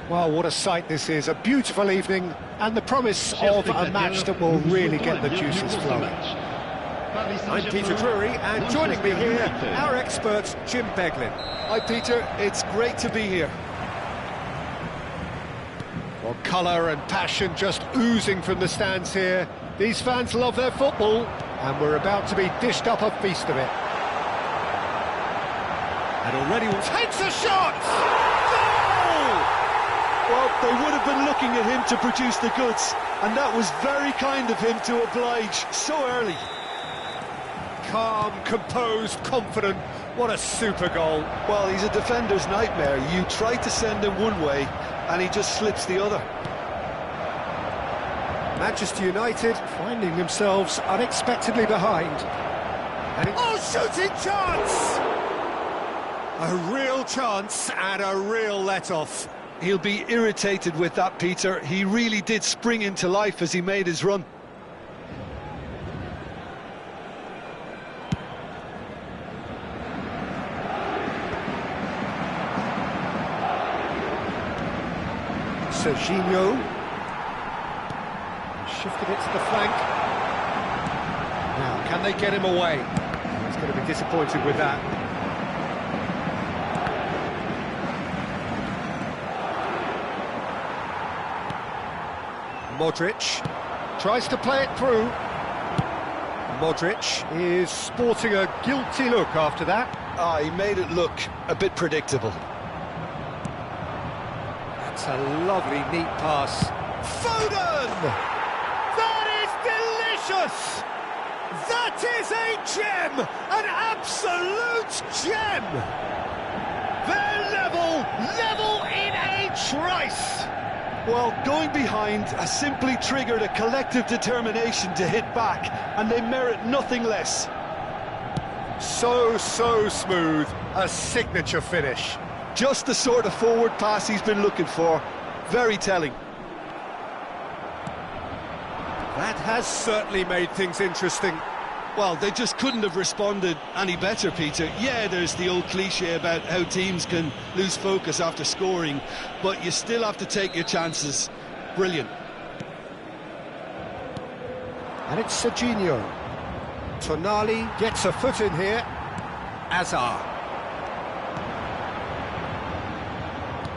Well, what a sight this is, a beautiful evening, and the promise of a match that will really get the juices flowing. I'm Peter Drury, and joining me here, our expert, Jim Beglin. Hi Peter, it's great to be here. Well, colour and passion just oozing from the stands here. These fans love their football, and we're about to be dished up a feast of it. And already takes a shot! Well, they would have been looking at him to produce the goods, and that was very kind of him to oblige so early. Calm, composed, confident, what a super goal. Well, he's a defender's nightmare. You try to send him one way, and he just slips the other. Manchester United finding themselves unexpectedly behind. And shooting chance! A real chance and a real let-off. He'll be irritated with that, Peter. He really did spring into life as he made his run. Joinn shifted it to the flank. Now, can they get him away? He's going to be disappointed with that. Modric tries to play it through. Modric is sporting a guilty look after that. He made it look a bit predictable. That's a lovely, neat pass. Foden! That is delicious! That is a gem! An absolute gem! They're level in a trice! Well, going behind has simply triggered a collective determination to hit back, and they merit nothing less. So smooth, a signature finish. Just the sort of forward pass he's been looking for. Very telling. That has certainly made things interesting. Well, they just couldn't have responded any better, Peter. Yeah, there's the old cliche about how teams can lose focus after scoring, but you still have to take your chances. Brilliant. And it's Joinn. Tonali gets a foot in here. Azar.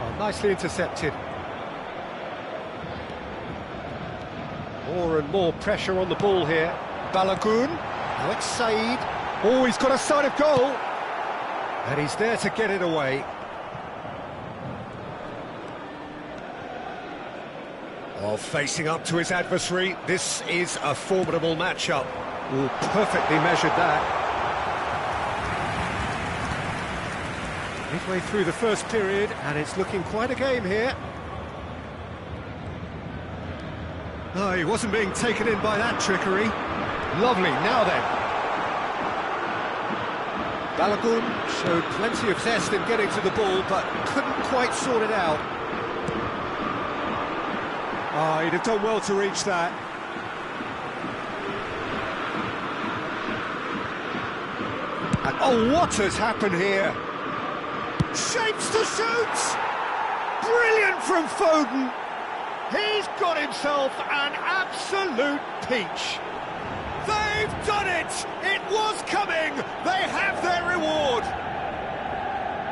Oh, nicely intercepted. More and more pressure on the ball here. Balogun. Alex Said. Oh, he's got a sight of goal. And he's there to get it away. Oh, facing up to his adversary. This is a formidable matchup. Oh, perfectly measured that. Midway through the first period, and it's looking quite a game here. Oh, he wasn't being taken in by that trickery. Lovely, now then. Balogun showed plenty of zest in getting to the ball, but couldn't quite sort it out. Oh, he'd have done well to reach that. And, oh, what has happened here? Shapes to shoot! Brilliant from Foden! He's got himself an absolute peach. They've done it! It was coming! They have their reward!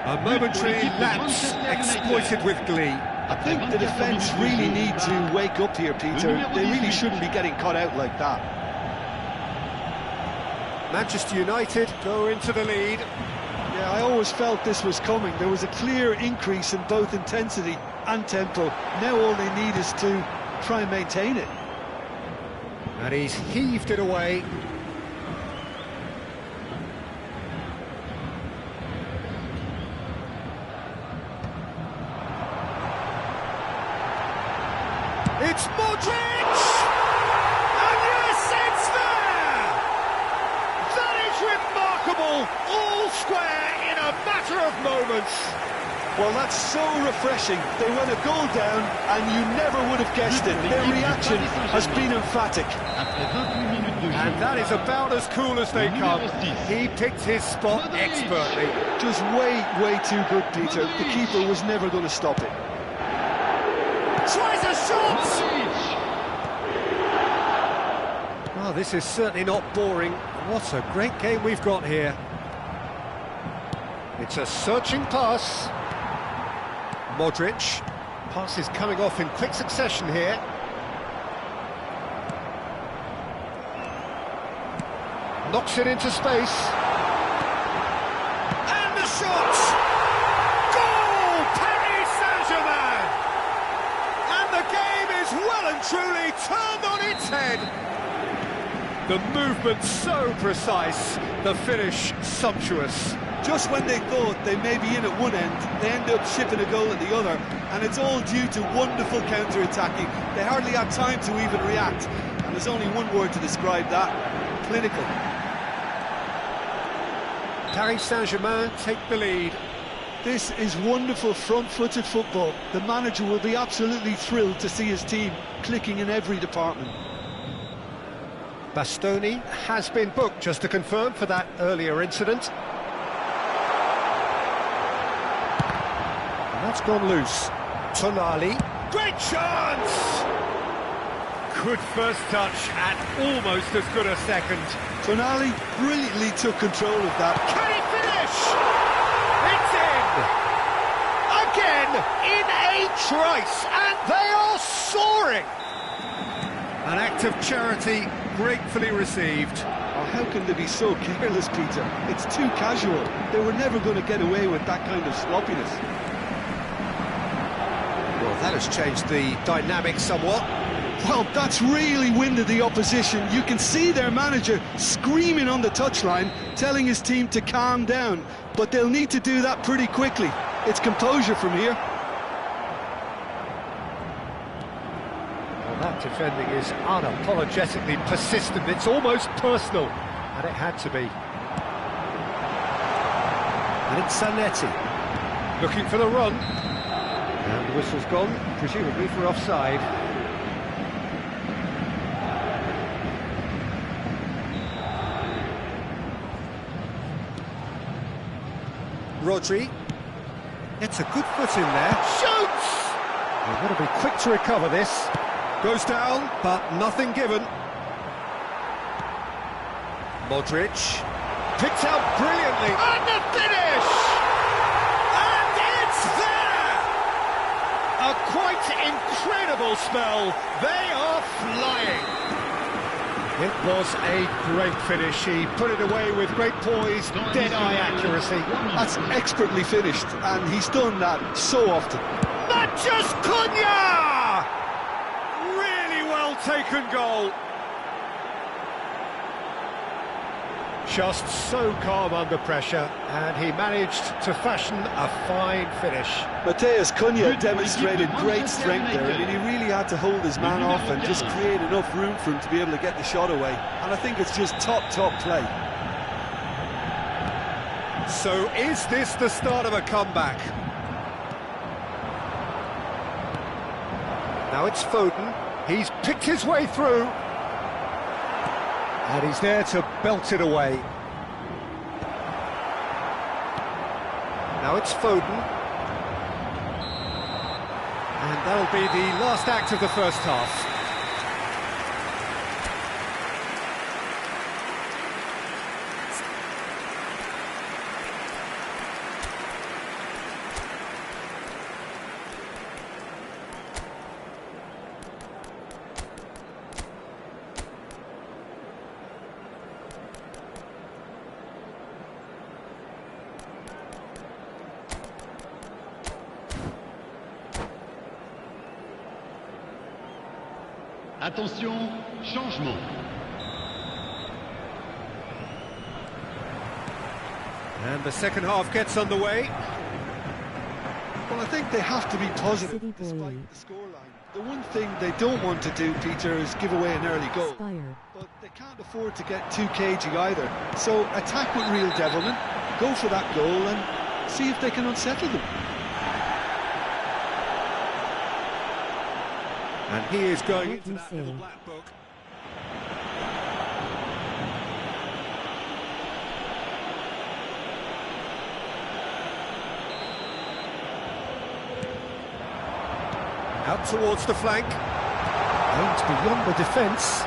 A momentary lapse exploited with glee. I think the defence really need to wake up here, Peter. They really shouldn't be getting caught out like that. Manchester United go into the lead. Yeah, I always felt this was coming. There was a clear increase in both intensity and tempo. Now all they need is to try and maintain it. And he's heaved it away. It's Modric! And yes, it's there! That is remarkable! All square in a matter of moments. Well, that's so refreshing. They went a goal down, and you never would have guessed it. Their reaction has been emphatic. And that is about as cool as they come. He picked his spot expertly. Just way too good, Peter. The keeper was never going to stop it. Tries a shot! Oh, this is certainly not boring. What a great game we've got here. It's a searching pass. Modric. Pass is coming off in quick succession here. Knocks it into space. And the shot! Goal! Paris Saint-Germain! And the game is well and truly turned on its head. The movement so precise, the finish sumptuous. Just when they thought they may be in at one end, they end up shipping a goal at the other, and it's all due to wonderful counter-attacking. They hardly had time to even react, and there's only one word to describe that: clinical. Paris Saint-Germain take the lead. This is wonderful front-footed football. The manager will be absolutely thrilled to see his team clicking in every department. Bastoni has been booked, just to confirm, for that earlier incident. And that's gone loose. Tonali. Great chance! Good first touch and almost as good a second. Tonali brilliantly took control of that. Can he finish? It's in! Again, in a trice, and they are soaring! An act of charity gratefully received. Oh, how can they be so careless, Peter? It's too casual. They were never going to get away with that kind of sloppiness. Well, that has changed the dynamic somewhat. Well, that's really winded the opposition. You can see their manager screaming on the touchline, telling his team to calm down. But they'll need to do that pretty quickly. It's composure from here. Well, that defending is unapologetically persistent. It's almost personal. And it had to be. And it's Zanetti. Looking for the run. And the whistle's gone, presumably for offside. Rodri gets a good foot in there. Shoots! They've got to be quick to recover this. Goes down, but nothing given. Modric picked out brilliantly. And the finish! And it's there! A quite incredible spell. They are flying. It was a great finish. He put it away with great poise, dead-eye accuracy. That's expertly finished, and he's done that so often. Matches Cunha! Really well taken goal. Just so calm under pressure, and he managed to fashion a fine finish. Matheus Cunha demonstrated great strength there. I mean, he really had to hold his man off and just create enough room for him to be able to get the shot away. And I think it's just top play. So is this the start of a comeback? Now it's Foden. He's picked his way through. And he's there to belt it away. Now it's Foden. And that'll be the last act of the first half. Attention, changement. And the second half gets underway. Well, I think they have to be positive despite the scoreline. The one thing they don't want to do, Peter, is give away an early goal. But they can't afford to get too cagey either. So attack with real devilment, go for that goal and see if they can unsettle them. And he is going into that little black book. Out towards the flank. Aimed beyond the defence.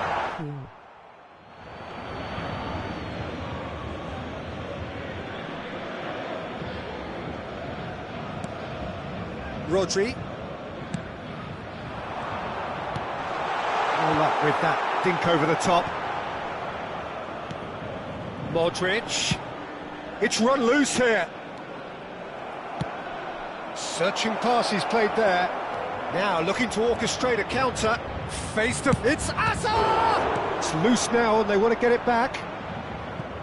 Rodri. All up with that dink over the top. Modric. It's run loose here. Searching passes played there. Now looking to orchestrate a counter. Face to... It's Hazard! It's loose now and they want to get it back.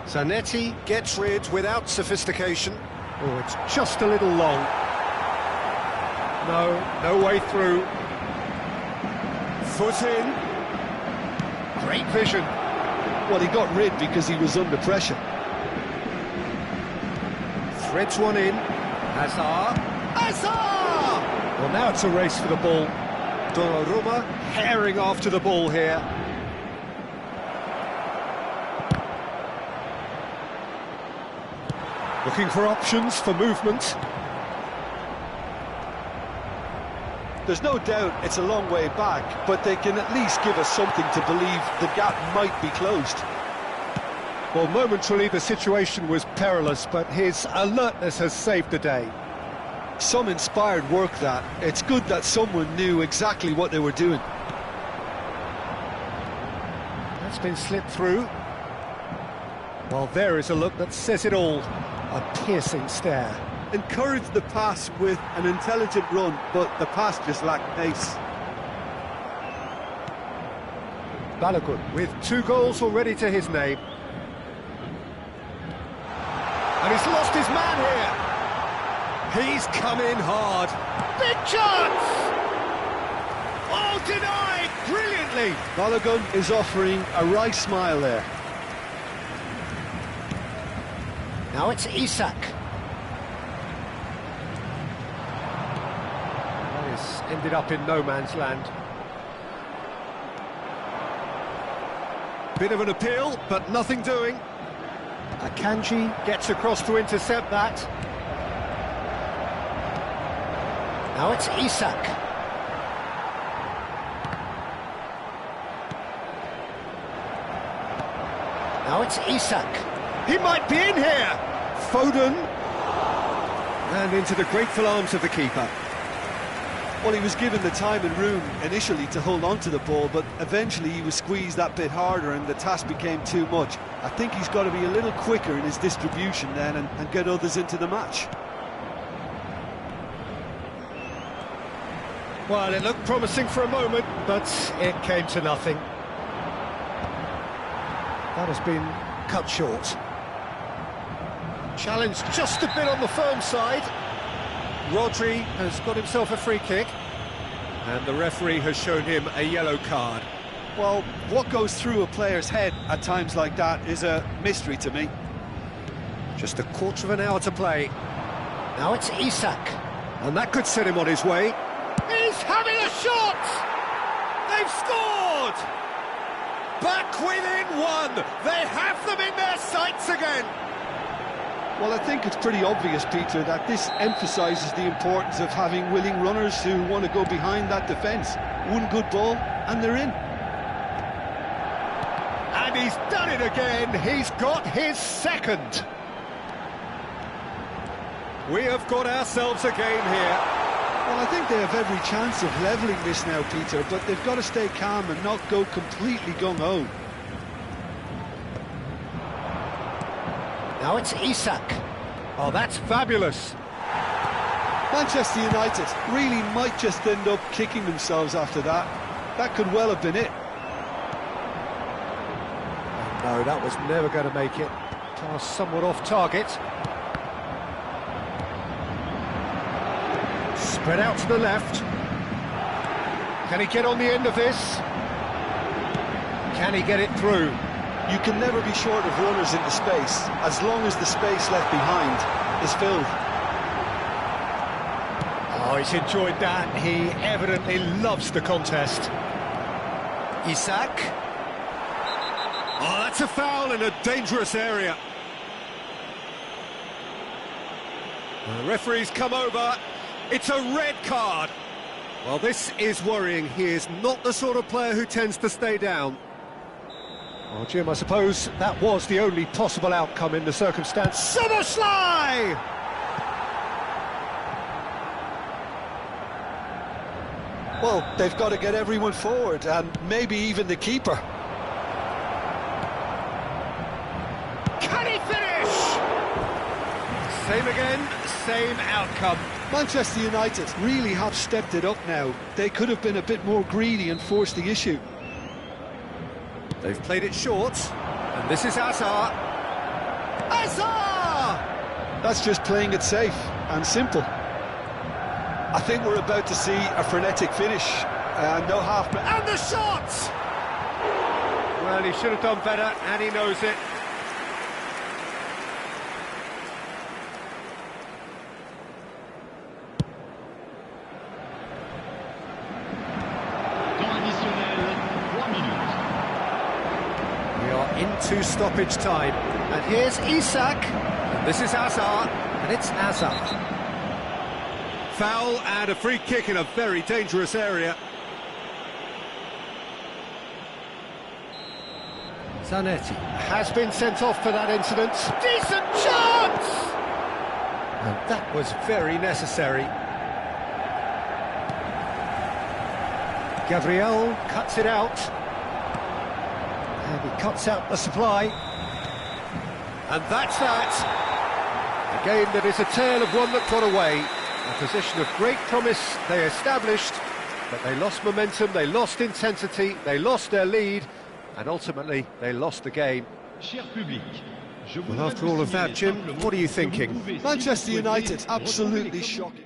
Zanetti gets rid without sophistication. Oh, it's just a little long. No way through. Foot in. Great vision. Well, he got rid because he was under pressure. Threads one in. Hazard. Well, now it's a race for the ball. Donnarumma herring after the ball here. Looking for options for movement. There's no doubt it's a long way back, but they can at least give us something to believe the gap might be closed. Well, momentarily the situation was perilous, but his alertness has saved the day. Some inspired work that. It's good that someone knew exactly what they were doing. That's been slipped through. Well, there is a look that says it all. A piercing stare. Encouraged the pass with an intelligent run, but the pass just lacked pace. Balogun with 2 goals already to his name. And he's lost his man here. He's come in hard. Big chance! Oh, denied brilliantly. Balogun is offering a wry smile there. Now it's Isak. Ended up in no man's land. Bit of an appeal, but nothing doing. Akanji gets across to intercept that. Now it's Isak. Now it's Isak. He might be in here. Foden. And into the grateful arms of the keeper. Well, he was given the time and room initially to hold on to the ball, but eventually he was squeezed that bit harder and the task became too much. I think he's got to be a little quicker in his distribution then and get others into the match. Well, it looked promising for a moment, but it came to nothing. That has been cut short. Challenge just a bit on the firm side. Rodri has got himself a free kick, and the referee has shown him a yellow card. Well, what goes through a player's head at times like that is a mystery to me. Just a quarter of an hour to play. Now it's Isak, and that could set him on his way. He's having a shot! They've scored! Back within 1! They have them in their sights again! Well, I think it's pretty obvious, Peter, that this emphasises the importance of having willing runners who want to go behind that defence. One good ball, and they're in. And he's done it again. He's got his second. We have got ourselves a game here. Well, I think they have every chance of levelling this now, Peter, but they've got to stay calm and not go completely gung-ho. Now it's Isak. Oh, that's fabulous. Manchester United really might just end up kicking themselves after that. That could well have been it. No, that was never going to make it. Pass somewhat off target. Spread out to the left. Can he get on the end of this? Can he get it through? You can never be short of runners into space, as long as the space left behind is filled. Oh, he's enjoyed that. He evidently loves the contest. Isak. Oh, that's a foul in a dangerous area. The referee's come over. It's a red card. Well, this is worrying. He is not the sort of player who tends to stay down. Well, Jim, I suppose that was the only possible outcome in the circumstance. Soboslai! Well, they've got to get everyone forward, and maybe even the keeper. Can he finish? Same again, same outcome. Manchester United really have stepped it up now. They could have been a bit more greedy and forced the issue. They've played it short, and this is Hazard. Hazard! That's just playing it safe and simple. I think we're about to see a frenetic finish. No half... And the shot! Well, he should have done better, and he knows it. We are into stoppage time, and here's Isak, and this is Hazard, and it's Hazard. Foul and a free kick in a very dangerous area. Zanetti has been sent off for that incident. Decent chance! And that was very necessary. Gabriel cuts it out. And he cuts out the supply. And that's that. A game that is a tale of one that got away. A position of great promise they established, but they lost momentum, they lost intensity, they lost their lead, and ultimately they lost the game. Well, after all of that, Jim, what are you thinking? Manchester United, absolutely shocking.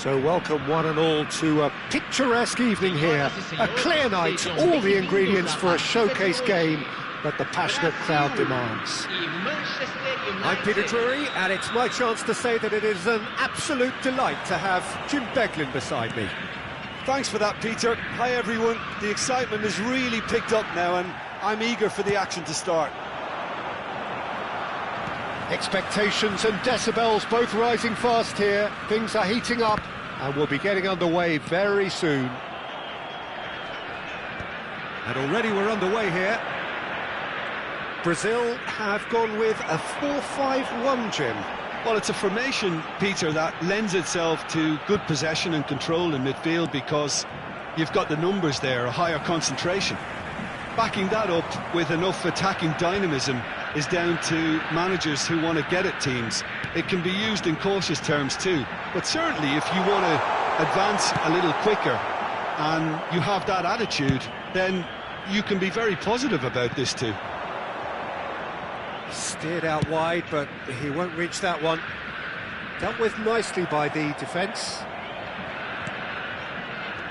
So welcome one and all to a picturesque evening here, a clear night, all the ingredients for a showcase game that the passionate crowd demands. I'm Peter Drury, and it's my chance to say that it is an absolute delight to have Jim Beglin beside me. Thanks for that, Peter. Hi everyone. The excitement has really picked up now and I'm eager for the action to start. Expectations and decibels both rising fast here. Things are heating up and we'll be getting underway very soon. And already we're underway here. Brazil have gone with a 4-5-1, Jim. Well, it's a formation, Peter, that lends itself to good possession and control in midfield because you've got the numbers there, a higher concentration. Backing that up with enough attacking dynamism is down to managers who want to get at teams. It can be used in cautious terms too, but certainly if you want to advance a little quicker and you have that attitude, then you can be very positive about this too. Steered out wide, but he won't reach that one. Dealt with nicely by the defence.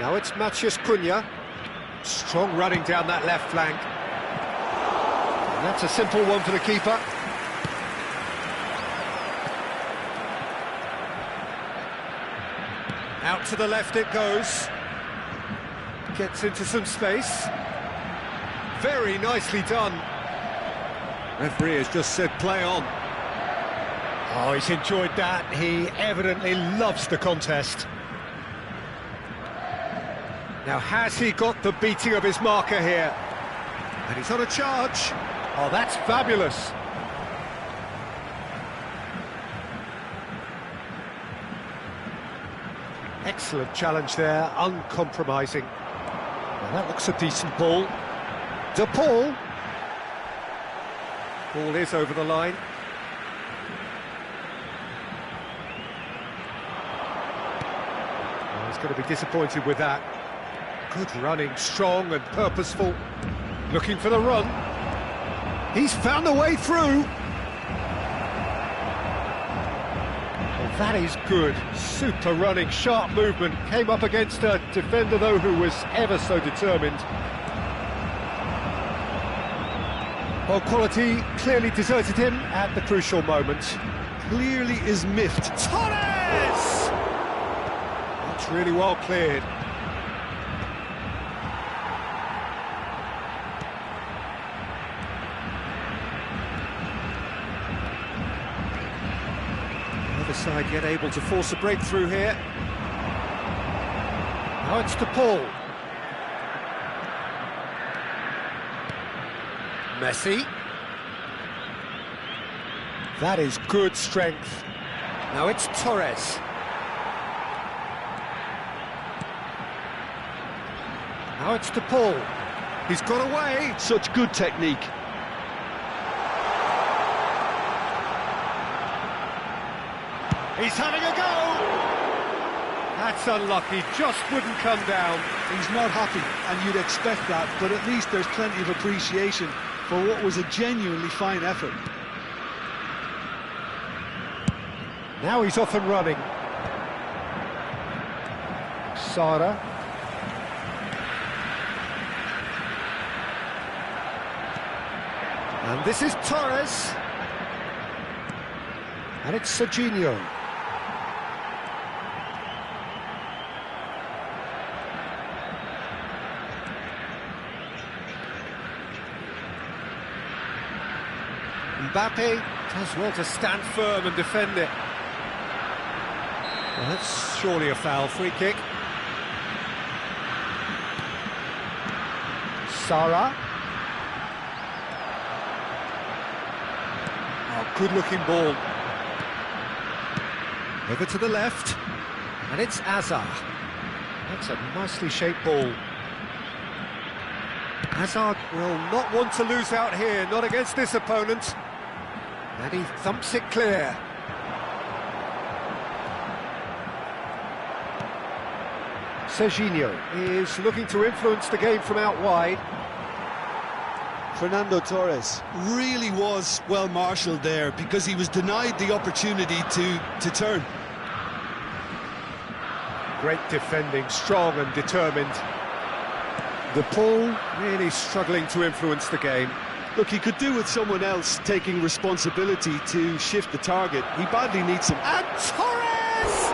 Now it's Matheus Cunha. Strong running down that left flank. And that's a simple one for the keeper. Out to the left it goes. Gets into some space. Very nicely done. Referee has just said play on. Oh, he's enjoyed that. He evidently loves the contest. Now, has he got the beating of his marker here? And he's on a charge. Oh, that's fabulous. Excellent challenge there, uncompromising. Well, that looks a decent ball. De Paul. Ball is over the line. Oh, he's going to be disappointed with that. Good running, strong and purposeful. Looking for the run. He's found the way through. Well, that is good. Super running, sharp movement. Came up against a defender, though, who was ever so determined. Well, quality clearly deserted him at the crucial moment. Clearly is miffed. Torres! That's really well cleared. The other side yet able to force a breakthrough here. Now it's De Paul. Messi. That is good strength. Now it's Torres. Now it's De Paul. He's got away. Such good technique. He's having a go. That's unlucky, just wouldn't come down. He's not happy, and you'd expect that, but at least there's plenty of appreciation for what was a genuinely fine effort. Now he's off and running. Sara. And this is Torres. And it's Joinn. Mbappe does well to stand firm and defend it. Well, that's surely a foul. Free kick. Sara. Oh, good-looking ball. Over to the left. And it's Azar. That's a nicely shaped ball. Hazard will not want to lose out here, not against this opponent. And he thumps it clear. Joinn is looking to influence the game from out wide. Fernando Torres really was well marshalled there because he was denied the opportunity to turn. Great defending, strong and determined. The ball really struggling to influence the game. Look, he could do with someone else taking responsibility to shift the target. He badly needs some. And Torres!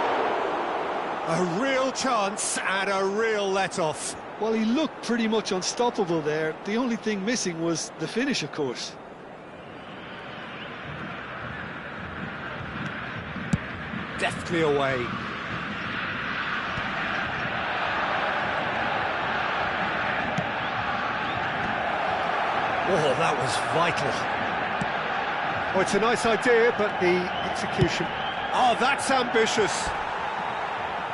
A real chance and a real let-off. Well, he looked pretty much unstoppable there. The only thing missing was the finish, of course. Deftly away. Oh, that was vital. Oh, it's a nice idea, but the execution... Oh, that's ambitious.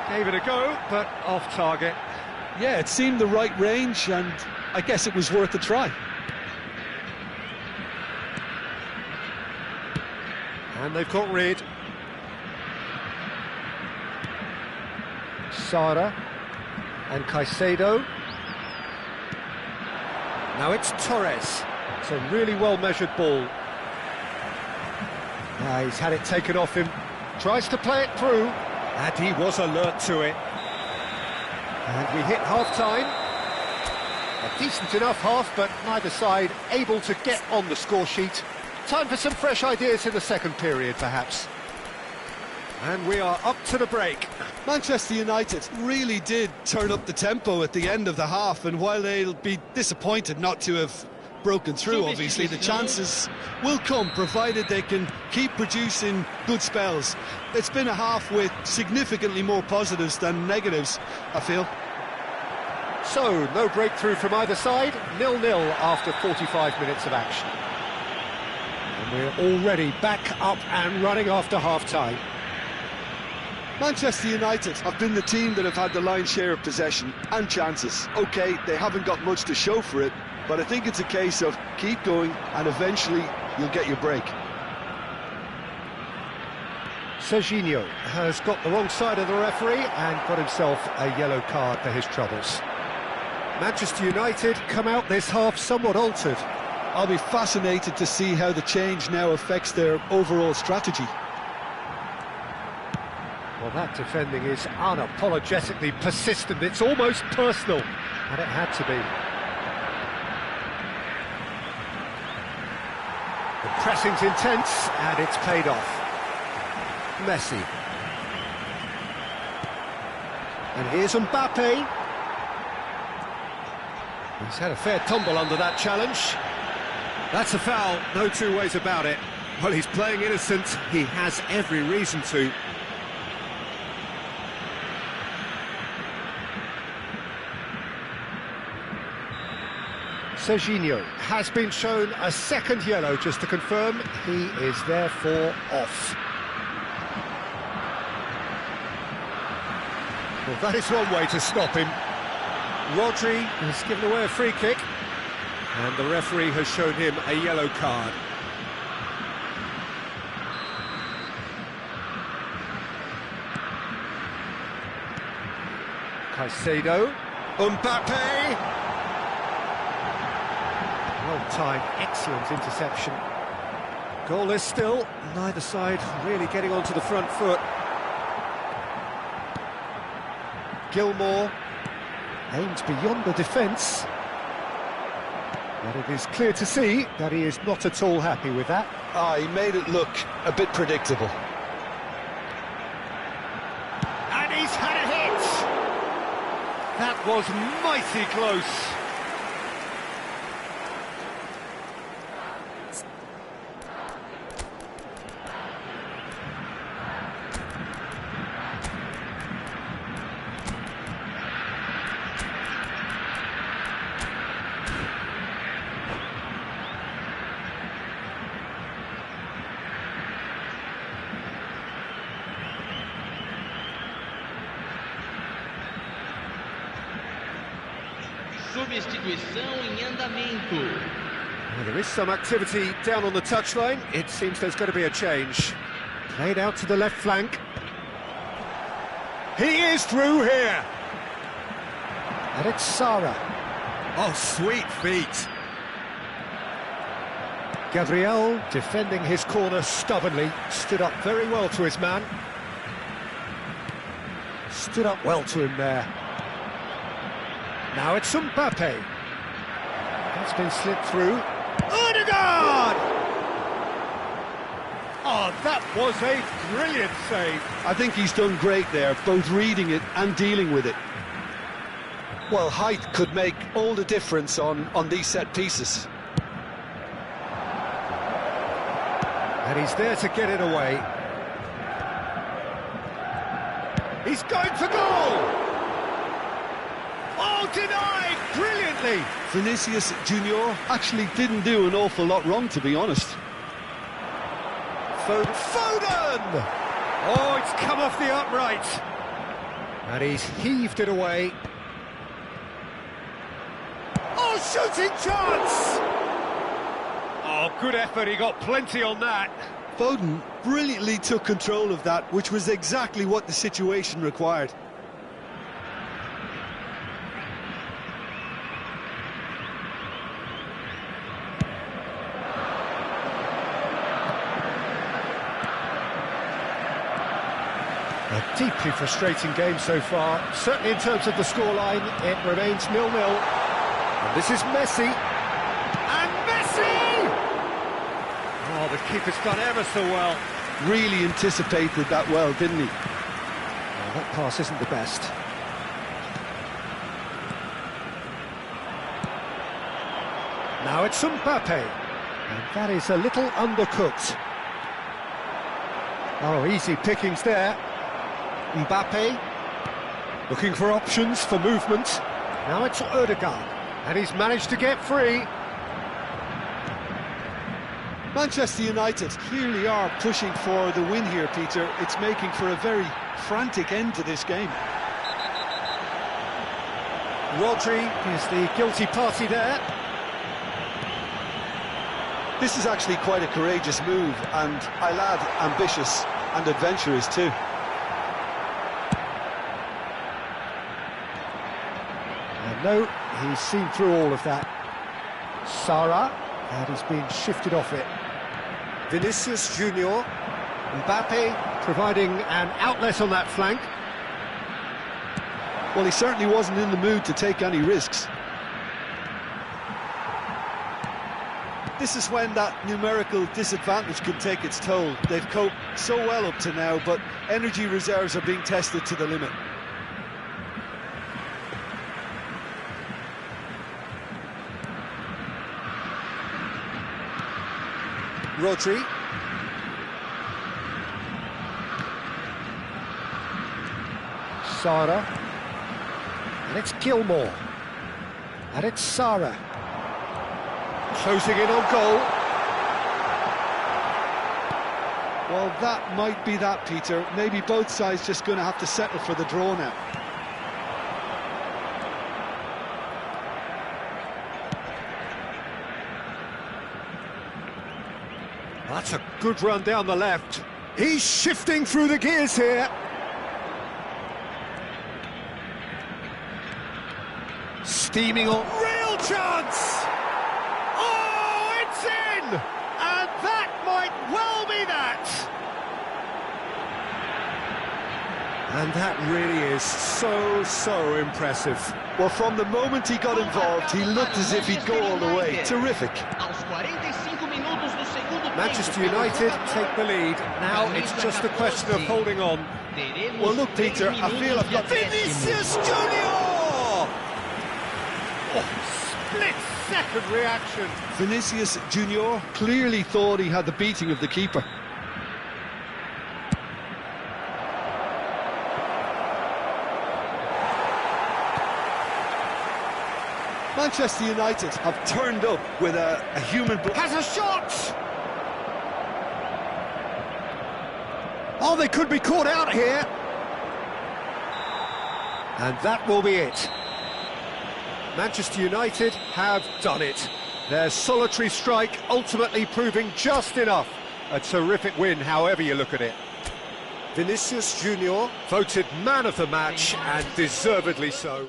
Gave it a go, but off target. Yeah, it seemed the right range, and I guess it was worth a try. And they've got rid. Sara and Caicedo. Now it's Torres. It's a really well-measured ball. He's had it taken off him. Tries to play it through. And he was alert to it. And we hit half-time. A decent enough half, but neither side able to get on the score sheet. Time for some fresh ideas in the second period, perhaps. And we are up to the break. Manchester United really did turn up the tempo at the end of the half, and while they'll be disappointed not to have broken through, obviously, the chances will come, provided they can keep producing good spells. It's been a half with significantly more positives than negatives, I feel. So, no breakthrough from either side, 0-0 after 45 minutes of action. And we're already back up and running after half-time. Manchester United have been the team that have had the lion's share of possession and chances. OK, they haven't got much to show for it, but I think it's a case of keep going and eventually you'll get your break. Serginho has got the wrong side of the referee and got himself a yellow card for his troubles. Manchester United come out this half somewhat altered. I'll be fascinated to see how the change now affects their overall strategy. Well, that defending is unapologetically persistent. It's almost personal, and it had to be. The pressing's intense, and it's paid off. Messi. And here's Mbappe. He's had a fair tumble under that challenge. That's a foul, no two ways about it. Well, he's playing innocent. He has every reason to. Serginho has been shown a second yellow, just to confirm. He is therefore off. Well, that is one way to stop him. Rodri has given away a free kick, and the referee has shown him a yellow card. Caicedo, Mbappe. Well-timed, excellent interception. Goalless still, neither side really getting onto the front foot. Gilmour aims beyond the defence. But it is clear to see that he is not at all happy with that. He made it look a bit predictable. And he's had a hit! That was mighty close. Substituição em andamento. Well, there is some activity down on the touchline. It seems there's going to be a change. Played out to the left flank. He is through here. And it's Sara. Oh, sweet feet. Gabriel, defending his corner stubbornly, stood up very well to his man. stood up well to him there. Now it's Mbappe. That's been slipped through. Odegaard! Oh, that was a brilliant save. I think he's done great there, both reading it and dealing with it. Well, height could make all the difference on these set pieces. And he's there to get it away. He's going for goal! Oh, denied brilliantly! Vinicius Junior actually didn't do an awful lot wrong, to be honest. Foden! Oh, it's come off the upright. And he's heaved it away. Oh, shooting chance! Oh, good effort, he got plenty on that. Foden brilliantly took control of that, which was exactly what the situation required. A deeply frustrating game so far. Certainly in terms of the scoreline, it remains 0-0. And this is Messi. And Messi! Oh, the keeper's done ever so well. Really anticipated that well, didn't he? Oh, that pass isn't the best. Now it's Mbappe. And that is a little undercooked. Oh, easy pickings there. Mbappe, looking for options for movement. Now it's Odegaard, and he's managed to get free. Manchester United clearly are pushing for the win here, Peter. It's making for a very frantic end to this game. Rodri is the guilty party there. This is actually quite a courageous move, and I'll add ambitious and adventurous too. No, he's seen through all of that. Sara, and he's been shifted off it. Vinicius Junior, Mbappe providing an outlet on that flank. Well, he certainly wasn't in the mood to take any risks. This is when that numerical disadvantage can take its toll. They've coped so well up to now, but energy reserves are being tested to the limit. Rodri. Sara. And it's Gilmore. And it's Sara. Closing in on goal. Well, that might be that, Peter. Maybe both sides just going to have to settle for the draw now. That's a good run down the left. He's shifting through the gears here. Steaming on. Real chance! Oh, it's in! And that might well be that! And that really is so impressive. Well, from the moment he got involved, he looked as if he'd go all the way. Terrific. Manchester United take the lead. Now it's just a question of holding on. Well, look, Peter, I feel I've got... Vinicius Junior! Oh, split-second reaction. Vinicius Junior clearly thought he had the beating of the keeper. Manchester United have turned up with a human... Has a shot! Oh, they could be caught out here. And that will be it. Manchester United have done it. Their solitary strike ultimately proving just enough. A terrific win, however you look at it. Vinicius Junior voted man of the match, and deservedly so.